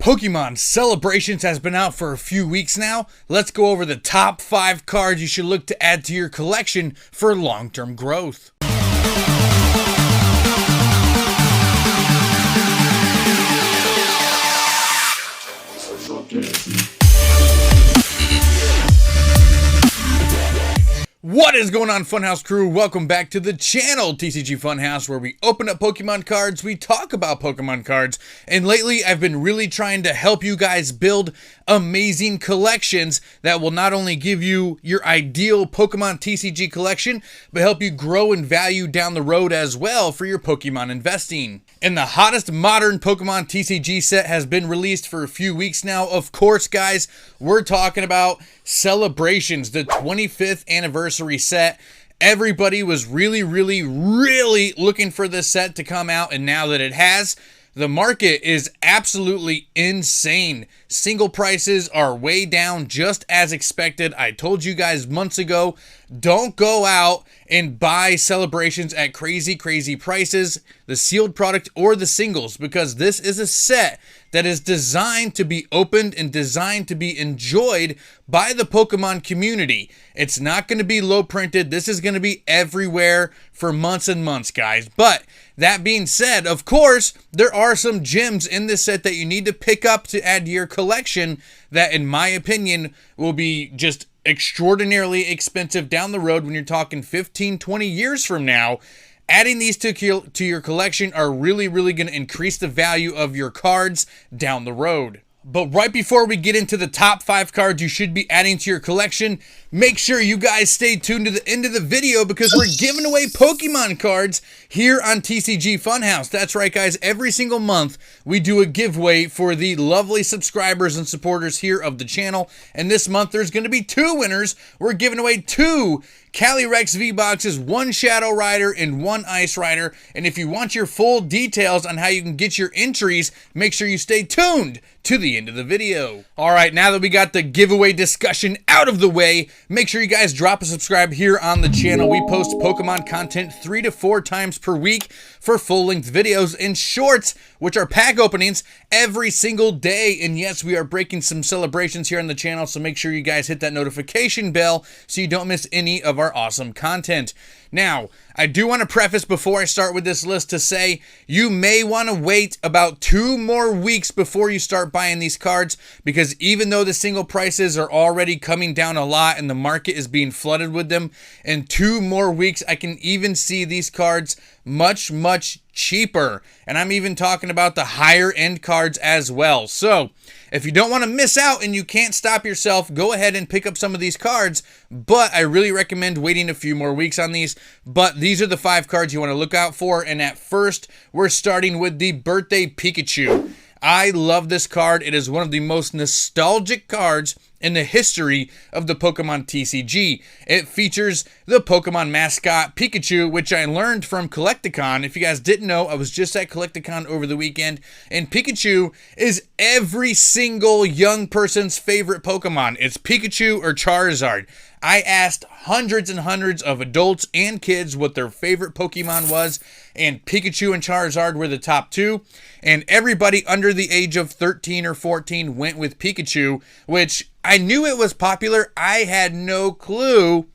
Pokemon Celebrations has been out for a few weeks now. Let's go over the top 5 cards you should look to add to your collection for long-term growth. What is going on, Funhouse crew? Welcome back to the channel, TCG Funhouse, where we open up Pokemon cards, we talk about Pokemon cards, and lately I've been really trying to help you guys build amazing collections that will not only give you your ideal Pokemon TCG collection, but help you grow in value down the road as well for your Pokemon investing. And the hottest modern Pokemon TCG set has been released for a few weeks now. Of course, guys, we're talking about Celebrations, the 25th anniversary set. Everybody was really looking for this set to come out, and now that it has, the market is absolutely insane. Single prices are way down just as expected. I told you guys months ago, don't go out and buy Celebrations at crazy prices, the sealed product or the singles, because this is a set that is designed to be opened and designed to be enjoyed by the Pokemon community. It's not going to be low printed. This is going to be everywhere for months and months, guys. But that being said, of course, there are some gems in this set that you need to pick up to add to your collection that, in my opinion, will be just extraordinarily expensive down the road when you're talking 15-20 years from now. Adding these to your collection are really going to increase the value of your cards down the road. But right before we get into the top 5 cards you should be adding to your collection, make sure you guys stay tuned to the end of the video because we're giving away Pokemon cards here on TCG Funhouse. That's right, guys. Every single month, we do a giveaway for the lovely subscribers and supporters here of the channel. And this month, there's going to be 2 winners. We're giving away 2 Calyrex V-Boxes, 1 Shadow Rider, and 1 Ice Rider. And if you want your full details on how you can get your entries, make sure you stay tuned to the end of the video. All right, now that we got the giveaway discussion out of the way, make sure you guys drop a subscribe here on the channel. We post Pokemon content 3 to 4 times per week for full-length videos and shorts, which are pack openings every single day. And yes, we are breaking some celebrations here on the channel, so make sure you guys hit that notification bell so you don't miss any of our awesome content. Now, I do want to preface before I start with this list to say you may want to wait about 2 more weeks before you start buying these cards, because even though the single prices are already coming down a lot and the market is being flooded with them, in 2 more weeks I can even see these cards much cheaper. And I'm even talking about the higher end cards as well. So if you don't want to miss out and you can't stop yourself, go ahead and pick up some of these cards. But I really recommend waiting a few more weeks on these. But these are the 5 cards you want to look out for. And at first, we're starting with the Birthday Pikachu. I love this card. It is one of the most nostalgic cards in the history of the Pokemon TCG. It features the Pokemon mascot Pikachu, which I learned from Collecticon. If you guys didn't know, I was just at Collecticon over the weekend, and Pikachu is every single young person's favorite Pokemon. It's Pikachu or Charizard. I asked hundreds and hundreds of adults and kids what their favorite Pokemon was, and Pikachu and Charizard were the top 2, and everybody under the age of 13 or 14 went with Pikachu, which I knew it was popular. I had no clue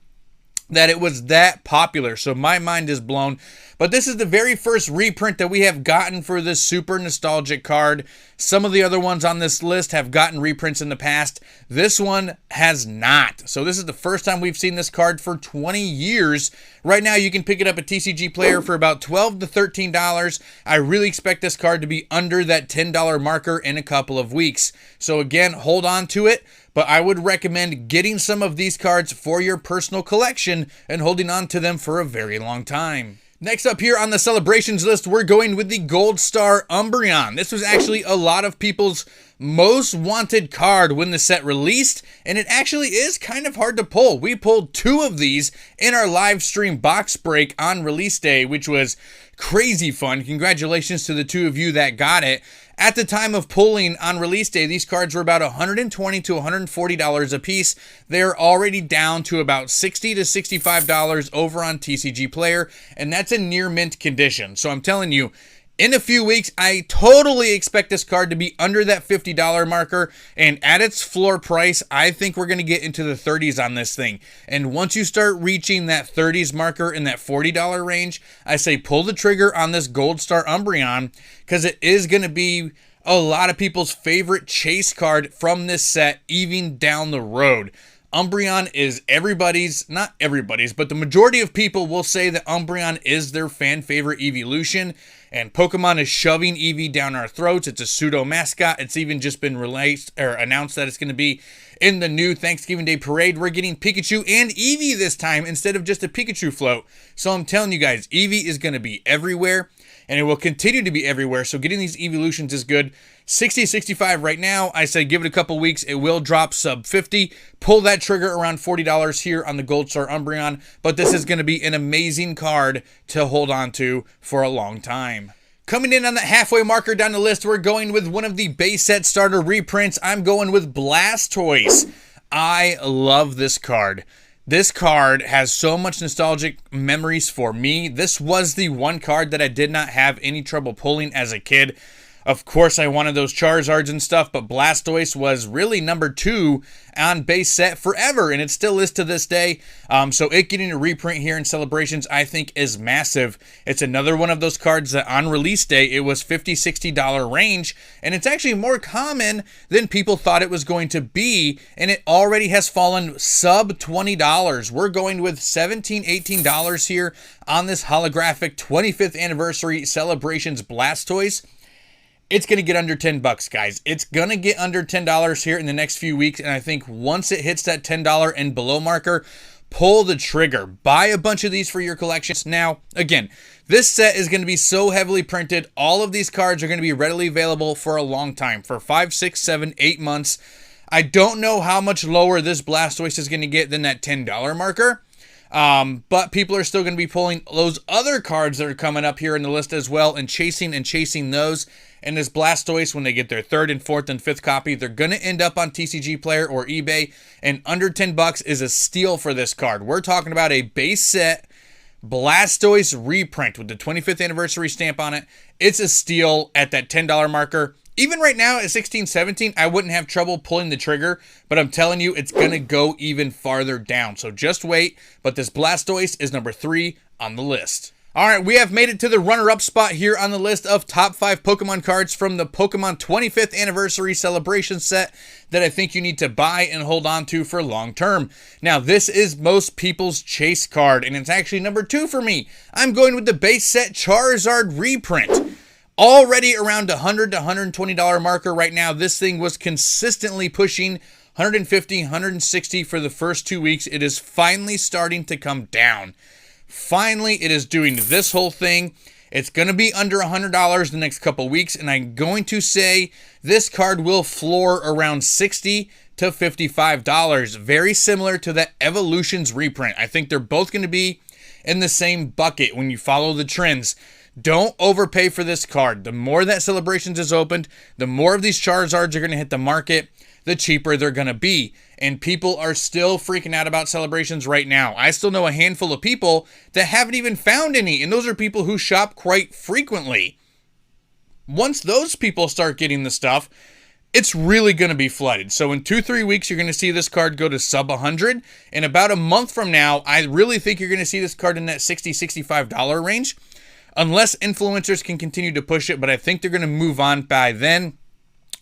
that it was that popular, so my mind is blown. But this is the very first reprint that we have gotten for this super nostalgic card. Some of the other ones on this list have gotten reprints in the past. This one has not. So this is the first time we've seen this card for 20 years. Right now, you can pick it up at TCG Player for about $12 to $13. I really expect this card to be under that $10 marker in a couple of weeks. So again, hold on to it. But I would recommend getting some of these cards for your personal collection and holding on to them for a very long time. Next up here on the celebrations list, we're going with the Gold Star Umbreon. This was actually a lot of people's most wanted card when the set released, and it actually is kind of hard to pull. We pulled 2 of these in our live stream box break on release day, which was crazy fun. Congratulations to the 2 of you that got it. At the time of pulling on release day, these cards were about $120 to $140 a piece. They're already down to about $60 to $65 over on TCG Player, and that's in near mint condition. So I'm telling you, In a few weeks, I totally expect this card to be under that $50 marker, and at its floor price, I think we're going to get into the 30s on this thing. And once you start reaching that 30s marker in that $40 range, I say pull the trigger on this Gold Star Umbreon, because it is going to be a lot of people's favorite chase card from this set, even down the road. Umbreon is everybody's, not everybody's, but the majority of people will say that Umbreon is their fan favorite evolution, and Pokemon is shoving Eevee down our throats. It's a pseudo mascot. It's even just been released or announced that it's going to be in the new Thanksgiving Day parade. We're getting Pikachu and Eevee this time instead of just a Pikachu float. So I'm telling you guys, Eevee is going to be everywhere, and it will continue to be everywhere. So getting these evolutions is good. 60, 65 right now. I say give it a couple weeks. It will drop sub 50. Pull that trigger around $40 here on the Gold Star Umbreon. But this is going to be an amazing card to hold on to for a long time. Coming in on the halfway marker down the list, we're going with one of the base set starter reprints. I'm going with Blastoise. I love this card. This card has so much nostalgic memories for me. This was the one card that I did not have any trouble pulling as a kid. Of course, I wanted those Charizards and stuff, but Blastoise was really number 2 on base set forever, and it still is to this day. So it getting a reprint here in Celebrations, I think, is massive. It's another one of those cards that on release day, it was $50, $60 range, and it's actually more common than people thought it was going to be, and it already has fallen sub $20. We're going with $17, $18 here on this holographic 25th anniversary Celebrations Blastoise. It's going to get under 10 bucks, guys. It's going to get under $10 here in the next few weeks, and I think once it hits that $10 and below marker, pull the trigger. Buy a bunch of these for your collections. Now, again, this set is going to be so heavily printed. All of these cards are going to be readily available for a long time, for 5, 6, 7, 8 months. I don't know how much lower this Blastoise is going to get than that $10 marker. But people are still going to be pulling those other cards that are coming up here in the list as well and chasing those. And this Blastoise, when they get their 3rd and 4th and 5th copy, they're going to end up on TCG Player or eBay. And under 10 bucks is a steal for this card. We're talking about a base set Blastoise reprint with the 25th anniversary stamp on it. It's a steal at that $10 marker. Even right now at 16, 17, I wouldn't have trouble pulling the trigger, but I'm telling you, it's going to go even farther down. So just wait, but this Blastoise is number 3 on the list. All right, we have made it to the runner-up spot here on the list of top 5 Pokemon cards from the Pokemon 25th Anniversary Celebration set that I think you need to buy and hold on to for long term. Now, this is most people's chase card, and it's actually number 2 for me. I'm going with the base set Charizard reprint. Already around $100 to $120 marker right now. This thing was consistently pushing $150, $160 for the first 2 weeks. It is finally starting to come down. Finally, it is doing this whole thing. It's going to be under $100 the next couple weeks, and I'm going to say this card will floor around $60 to $55. Very similar to the Evolutions reprint. I think they're both going to be in the same bucket when you follow the trends. Don't overpay for this card. The more that Celebrations is opened, the more of these Charizards are going to hit the market, the cheaper they're going to be. And people are still freaking out about Celebrations right now. I still know a handful of people that haven't even found any, and those are people who shop quite frequently. Once those people start getting the stuff, it's really going to be flooded. So in 2-3 weeks, you're going to see this card go to sub 100. In about a month from now, I really think you're going to see this card in that $60, $65 range. Unless influencers can continue to push it, but I think they're going to move on by then.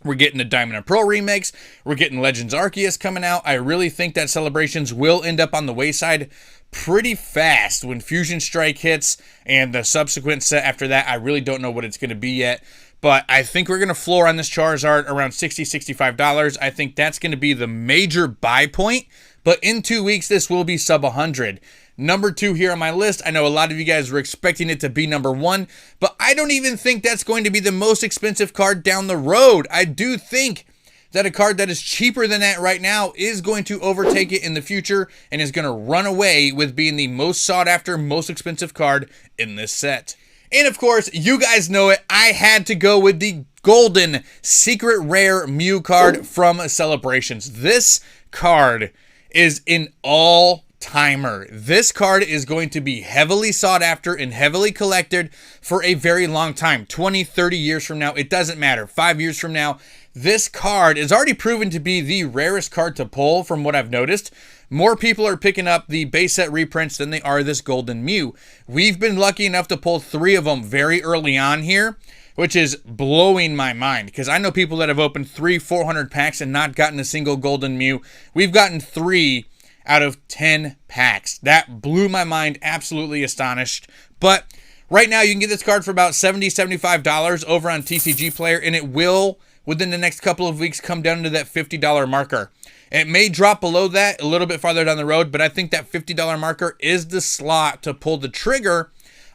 We're getting the Diamond and Pearl remakes. We're getting Legends Arceus coming out. I really think that Celebrations will end up on the wayside pretty fast when Fusion Strike hits and the subsequent set after that. I really don't know what it's going to be yet. But I think we're going to floor on this Charizard around $60, $65. I think that's going to be the major buy point. But in 2 weeks, this will be sub 100. Number 2 here on my list. I know a lot of you guys were expecting it to be number 1, but I don't even think that's going to be the most expensive card down the road. I do think that a card that is cheaper than that right now is going to overtake it in the future and is going to run away with being the most sought after, most expensive card in this set. And of course, you guys know it, I had to go with the golden secret rare Mew card from Celebrations. This card is an all Timer. This card is going to be heavily sought after and heavily collected for a very long time. 20, 30 years from now, it doesn't matter. 5 years from now, this card is already proven to be the rarest card to pull from what I've noticed. More people are picking up the base set reprints than they are this Golden Mew. We've been lucky enough to pull 3 of them very early on here, which is blowing my mind because I know people that have opened 400 packs and not gotten a single Golden Mew. We've gotten 3 out of 10 packs. That blew my mind, absolutely astonished. But right now you can get this card for about $70, $75 over on TCG Player, and it will, within the next couple of weeks, come down to that $50 marker. It may drop below that a little bit farther down the road, but I think that $50 marker is the slot to pull the trigger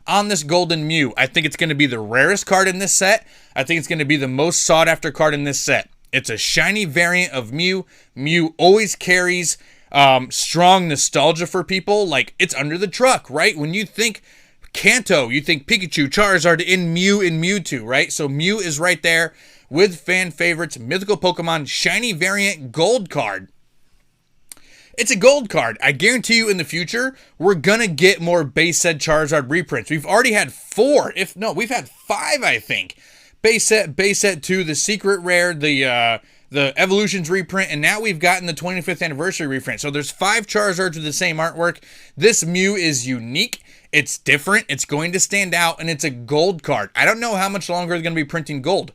on this Golden Mew. I think it's going to be the rarest card in this set. I think it's going to be the most sought after card in this set. It's a shiny variant of Mew. Mew always carries strong nostalgia for people. Like, it's under the truck, right? When you think Kanto, you think Pikachu, Charizard, and Mewtwo, right? So Mew is right there with fan favorites, mythical Pokemon, shiny variant, gold card. It's a gold card. I guarantee you in the future, we're gonna get more base set Charizard reprints. We've already had 4, we've had 5, I think. Base set 2, the secret rare, the Evolutions reprint, and now we've gotten the 25th anniversary reprint. So there's 5 Charizards with the same artwork. This Mew is unique. It's different. It's going to stand out, and it's a gold card. I don't know how much longer they're going to be printing gold.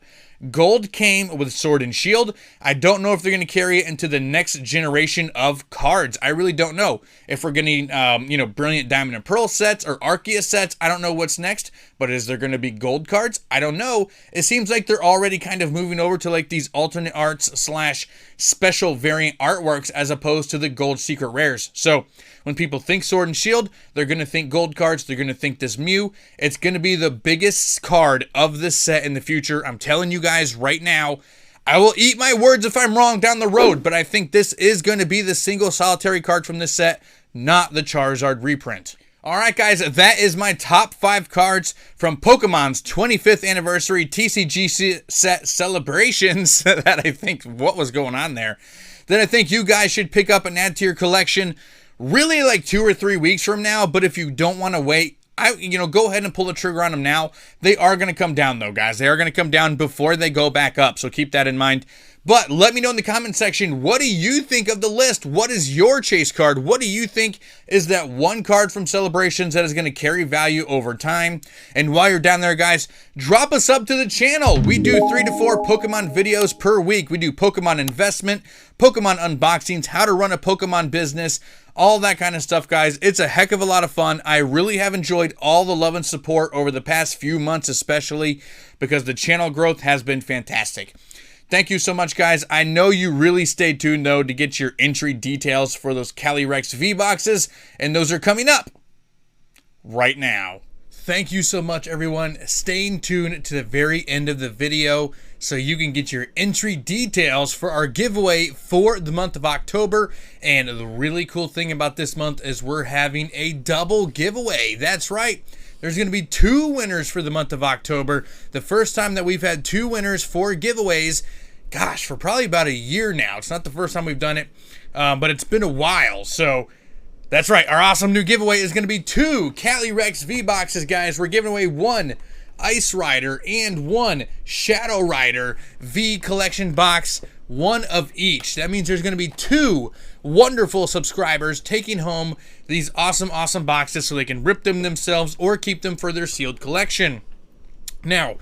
Gold came with Sword and Shield. I don't know if they're going to carry it into the next generation of cards. I really don't know. If we're getting, Brilliant Diamond and Pearl sets or Arceus sets, I don't know what's next. But is there going to be gold cards? I don't know. It seems like they're already kind of moving over to like these alternate arts / special variant artworks as opposed to the gold secret rares. So when people think Sword and Shield, they're going to think gold cards. They're going to think this Mew. It's going to be the biggest card of this set in the future. I'm telling you guys right now. I will eat my words if I'm wrong down the road, but I think this is going to be the single solitary card from this set, not the Charizard reprint. Alright guys, that is my top 5 cards from Pokemon's 25th anniversary TCG set celebrations that I think, what was going on there, that I think you guys should pick up and add to your collection really like 2 or 3 weeks from now. But if you don't want to wait, go ahead and pull the trigger on them now. They are going to come down though, guys. They are going to come down before they go back up, so keep that in mind. But let me know in the comment section, what do you think of the list? What is your chase card? What do you think is that one card from Celebrations that is going to carry value over time? And while you're down there, guys, drop a sub to the channel. We do 3 to 4 Pokemon videos per week. We do Pokemon investment, Pokemon unboxings, how to run a Pokemon business, all that kind of stuff, guys. It's a heck of a lot of fun. I really have enjoyed all the love and support over the past few months, especially because the channel growth has been fantastic. Thank you so much, guys. I know you really stayed tuned, though, to get your entry details for those Calyrex V-Boxes, and those are coming up right now. Thank you so much, everyone. Staying tuned to the very end of the video so you can get your entry details for our giveaway for the month of October. And the really cool thing about this month is we're having a double giveaway. That's right. There's going to be 2 winners for the month of October. The first time that we've had 2 winners for giveaways, gosh, for probably about a year now. It's not the first time we've done it, but it's been a while. So that's right. Our awesome new giveaway is going to be 2 Calyrex V-Boxes, guys. We're giving away 1 Ice Rider and 1 Shadow Rider V collection box, 1 of each. That means there's going to be 2 wonderful subscribers taking home these awesome boxes so they can rip them themselves or keep them for their sealed collection. Now,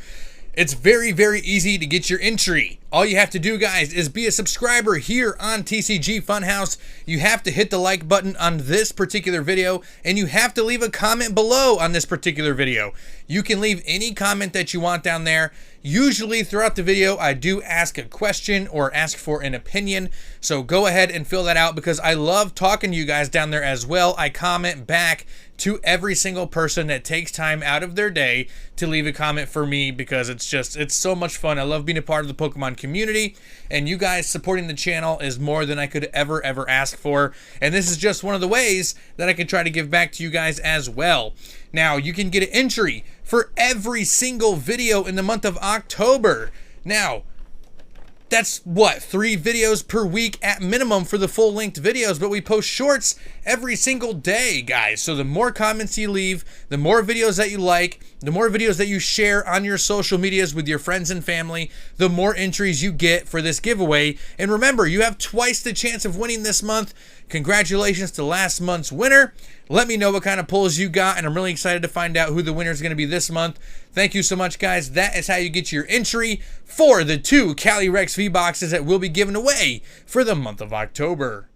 it's very, very easy to get your entry. All you have to do, guys, is be a subscriber here on TCG Funhouse. You have to hit the like button on this particular video, and you have to leave a comment below on this particular video. You can leave any comment that you want down there. Usually throughout the video, I do ask a question or ask for an opinion, so go ahead and fill that out because I love talking to you guys down there as well. I comment back to every single person that takes time out of their day to leave a comment for me because it's so much fun. I love being a part of the Pokemon community, and you guys supporting the channel is more than I could ever ask for. And this is just one of the ways that I can try to give back to you guys as well. Now, you can get an entry for every single video in the month of October. Now, That's what, 3 videos per week at minimum for the full-length videos, but we post shorts every single day, guys. So the more comments you leave, the more videos that you like, the more videos that you share on your social medias with your friends and family, the more entries you get for this giveaway. And remember, you have twice the chance of winning this month. Congratulations to last month's winner. Let me know what kind of pulls you got, and I'm really excited to find out who the winner is going to be this month. Thank you so much, guys. That is how you get your entry for the 2 Cali Rex V-Boxes that will be given away for the month of October.